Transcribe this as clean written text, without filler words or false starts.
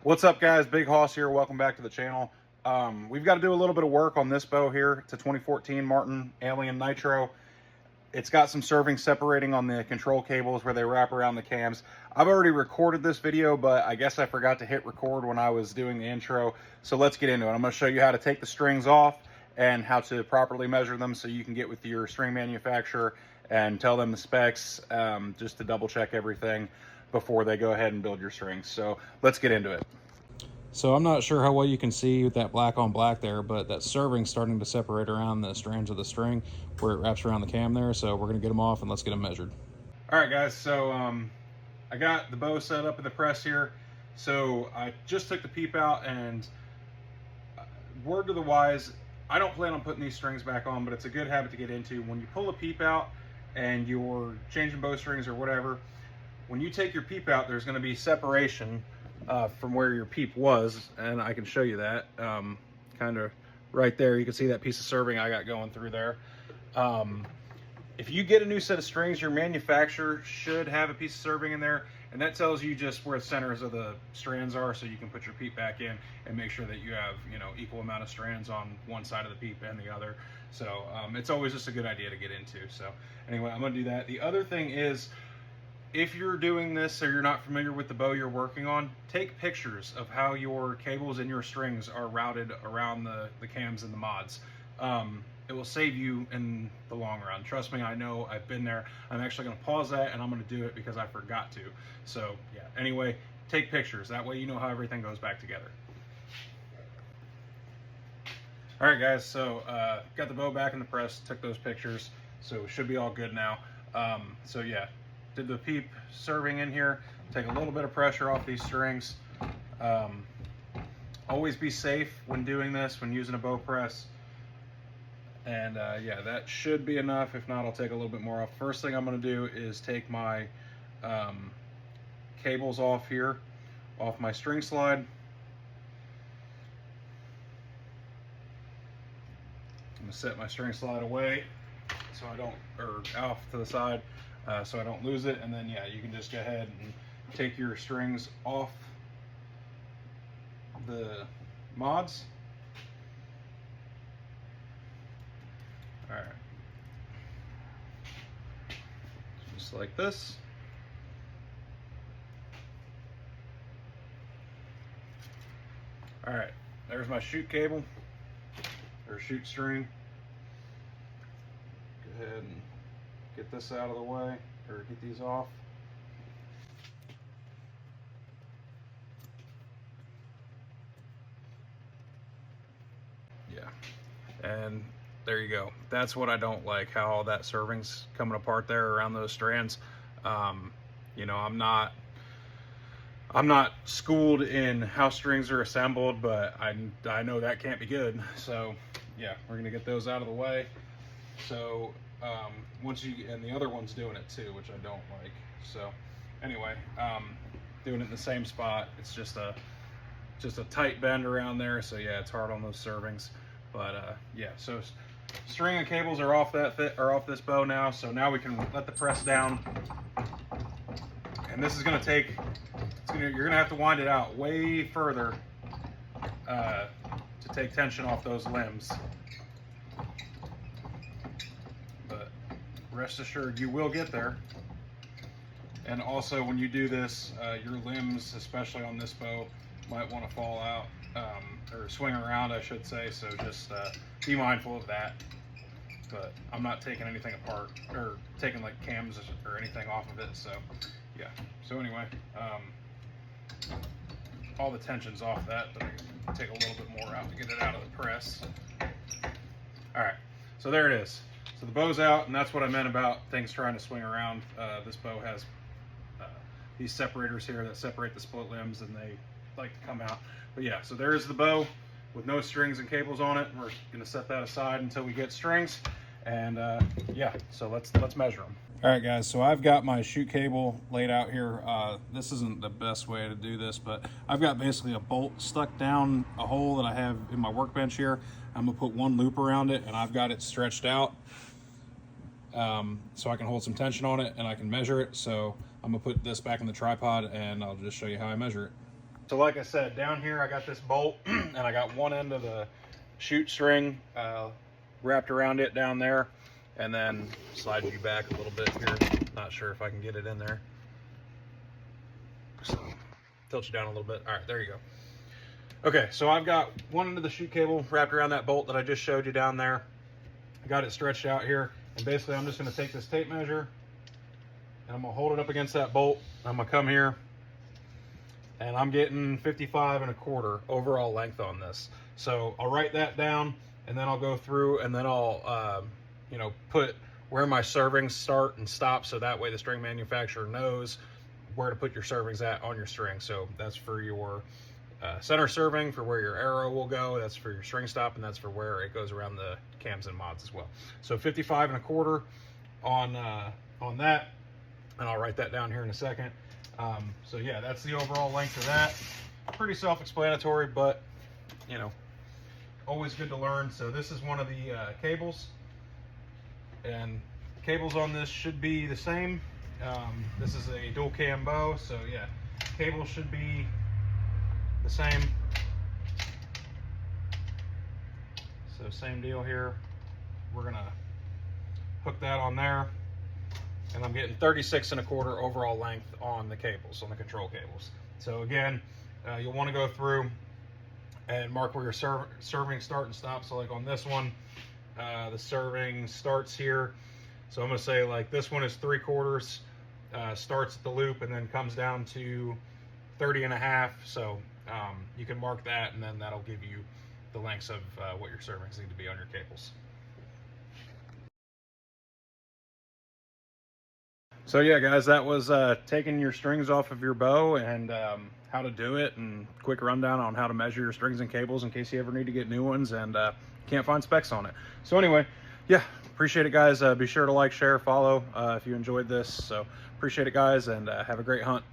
What's up, guys? Big Hoss here. Welcome back to the channel. We've got to do a little bit of work on this bow here. It's a 2014 Martin Alien Nitro. It's got some serving separating on the control cables where they wrap around the cams. I've already recorded this video, but I guess I forgot to hit record when I was doing the intro. So let's get into it. I'm going to show you how to take the strings off and how to properly measure them so you can get with your string manufacturer and tell them the specs, just to double check everything before they go ahead and build your strings. So let's get into it. So I'm not sure how well you can see with that black on black there, but that serving's starting to separate around the strands of the string where it wraps around the cam there. So we're gonna get them off and let's get them measured. All right, guys, so I got the bow set up in the press here. So I just took the peep out, and word to the wise, I don't plan on putting these strings back on, but it's a good habit to get into. When you pull a peep out and you're changing bowstrings or whatever, when you take your peep out, there's gonna be separation from where your peep was, and I can show you that kind of right there. You can see that piece of serving I got going through there. If you get a new set of strings, your manufacturer should have a piece of serving in there, and that tells you just where the centers of the strands are, so you can put your peep back in and make sure that you have, you know, equal amount of strands on one side of the peep and the other. So it's always just a good idea to get into. So anyway, I'm gonna do that. The other thing is, if you're doing this or you're not familiar with the bow you're working on, take pictures of how your cables and your strings are routed around the cams and the mods. It will save you in the long run. Trust me, I know, I've been there. I'm actually gonna pause that and I'm gonna do it because I forgot to. So yeah, anyway, take pictures. That way you know how everything goes back together. All right, guys, so got the bow back in the press, took those pictures, so it should be all good now. So yeah, did the peep serving in here, take a little bit of pressure off these strings. Always be safe when doing this, when using a bow press. And yeah, that should be enough. If not, I'll take a little bit more off. First thing I'm gonna do is take my cables off here, off my string slide. I'm gonna set my string slide away so I don't, or off to the side, so I don't lose it. And then yeah, you can just go ahead and take your strings off the mods. All right, just like this. All right, there's my shoot cable or shoot string. Go ahead and get this out of the way, or get these off. Yeah, and there you go. That's what I don't like, how all that serving's coming apart there around those strands. You know, I'm not schooled in how strings are assembled, but I know that can't be good. So yeah, we're gonna get those out of the way. So once you, and the other one's doing it too, which I don't like. So anyway, doing it in the same spot. It's just a tight bend around there. So yeah, it's hard on those servings. But yeah, so string and cables are off off this bow now. So now we can let the press down. And this is gonna take, you're gonna have to wind it out way further to take tension off those limbs. But rest assured, you will get there. And also, when you do this, your limbs, especially on this bow, might want to fall out, or swing around, I should say. So just be mindful of that. But I'm not taking anything apart or taking like cams or anything off of it. So yeah. So anyway, all the tension's off that, but I can take a little bit more out to get it out of the press. All right. So there it is. So the bow's out, and that's what I meant about things trying to swing around. This bow has these separators here that separate the split limbs, and they like to come out. But yeah, so there's the bow with no strings and cables on it. We're gonna set that aside until we get strings. And yeah, so let's measure them. All right, guys, so I've got my shoot cable laid out here. This isn't the best way to do this, but I've got basically a bolt stuck down a hole that I have in my workbench here. I'm gonna put one loop around it, and I've got it stretched out so I can hold some tension on it and I can measure it. So I'm gonna put this back in the tripod and I'll just show you how I measure it. So like I said, down here I got this bolt and I got one end of the chute string wrapped around it down there, and then slide you back a little bit here. Not sure if I can get it in there. So, tilt you down a little bit. All right, there you go. Okay, so I've got one end of the chute cable wrapped around that bolt that I just showed you down there. Got it stretched out here, and basically I'm just going to take this tape measure and I'm going to hold it up against that bolt. I'm going to come here, and I'm getting 55 1/4 overall length on this. So I'll write that down, and then I'll go through, and then I'll you know, put where my servings start and stop, so that way the string manufacturer knows where to put your servings at on your string. So that's for your center serving, for where your arrow will go, that's for your string stop, and that's for where it goes around the cams and mods as well. So 55 1/4 on that, and I'll write that down here in a second. So yeah, that's the overall length of that. Pretty self-explanatory, but you know, always good to learn. So this is one of the cables, and cables on this should be the same. This is a dual cam bow, so yeah, cables should be the same. So same deal here. We're gonna hook that on there, and I'm getting 36 1/4 overall length on the cables, on the control cables. So again, you'll want to go through and mark where your serving start and stop. So like on this one, the serving starts here. So I'm going to say like this one is 3/4, starts at the loop and then comes down to 30 1/2. So you can mark that, and then that'll give you the lengths of what your servings need to be on your cables. So yeah, guys, that was taking your strings off of your bow, and how to do it, and quick rundown on how to measure your strings and cables in case you ever need to get new ones and can't find specs on it. So anyway, yeah, appreciate it, guys. Be sure to like, share, follow if you enjoyed this. So appreciate it, guys, and have a great hunt.